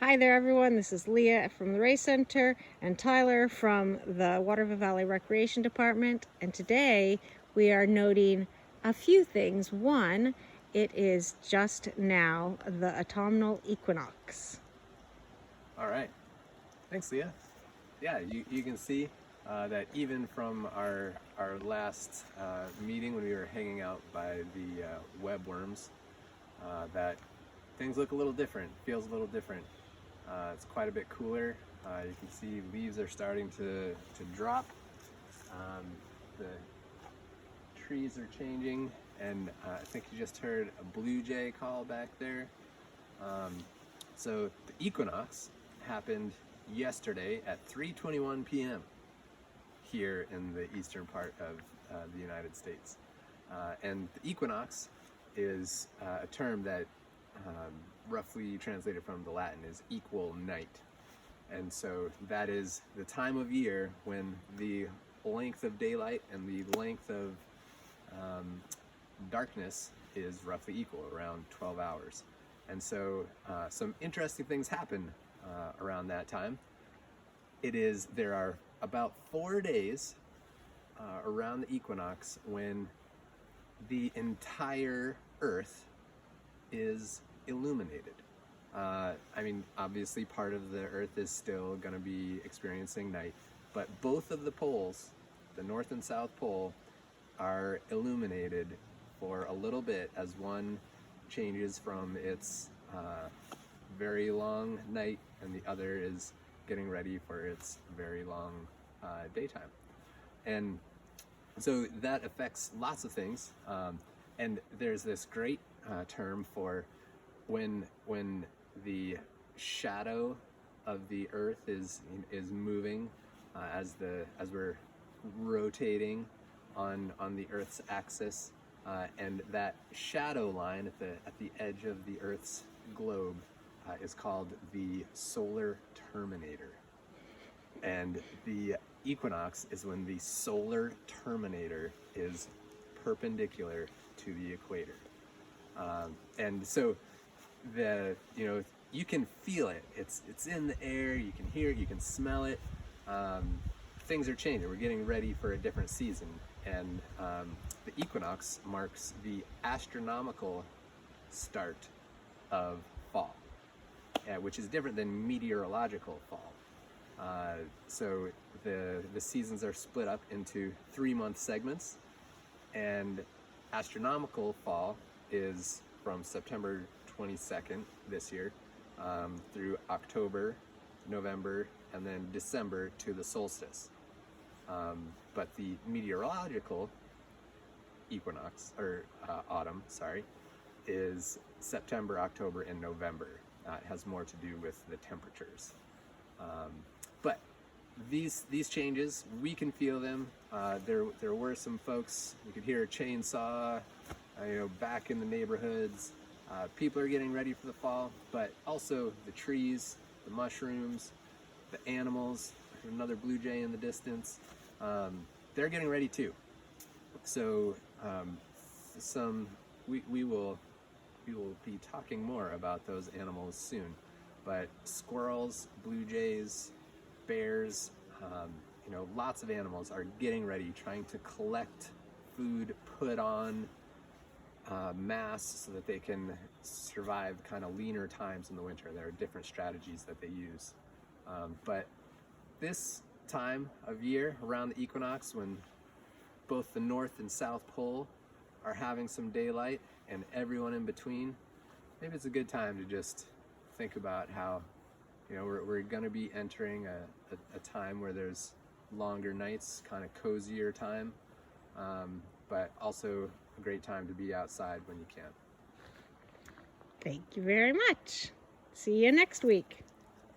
Hi there everyone, this is Leah from the Race Center and Tyler from the Waterville Valley Recreation Department, and today we are noting a few things. One, it is just now the autumnal equinox. All right, thanks, Leah. Yeah, you can see that even from our last meeting when we were hanging out by the webworms, that things look a little different, feels a little different. It's quite a bit cooler. You can see leaves are starting to drop. The trees are changing, and I think you just heard a blue jay call back there. So the equinox happened yesterday at 3:21 p.m. here in the eastern part of the United States. And the equinox is a term that roughly translated from the Latin is equal night. And so that is the time of year when the length of daylight and the length of darkness is roughly equal, around 12 hours. And so some interesting things happen around that time. There are about 4 days around the equinox when the entire Earth is illuminated. I mean, obviously part of the Earth is still going to be experiencing night, but both of the poles, the North and South Pole, are illuminated for a little bit as one changes from its very long night and the other is getting ready for its very long daytime. And so that affects lots of things. And there's this great term for when the shadow of the Earth is moving as we're rotating on the Earth's axis, and that shadow line at the edge of the Earth's globe is called the solar terminator. And the equinox is when the solar terminator is perpendicular to the equator. And so you can feel it. It's in the air. You can hear it. You can smell it. Things are changing. We're getting ready for a different season, and the equinox marks the astronomical start of fall, which is different than meteorological fall. So the seasons are split up into 3-month segments, and astronomical fall is from September 22nd this year through October, November, and then December to the solstice. But the meteorological equinox, or autumn, is September, October, and November. It has more to do with the temperatures. But these changes, we can feel them. There were some folks, you could hear a chainsaw, back in the neighborhoods. People are getting ready for the fall, but also the trees, the mushrooms, the animals. There's another blue jay in the distance. They're getting ready too. So we will be talking more about those animals soon. But squirrels, blue jays, bears, lots of animals are getting ready, trying to collect food, put on mass so that they can survive kind of leaner times in the winter. There are different strategies that they use. But this time of year around the equinox, when both the North and South Pole are having some daylight and everyone in between, maybe it's a good time to just think about how we're going to be entering a time where there's longer nights, kind of cozier time, but also a great time to be outside when you can. Thank you very much. See you next week.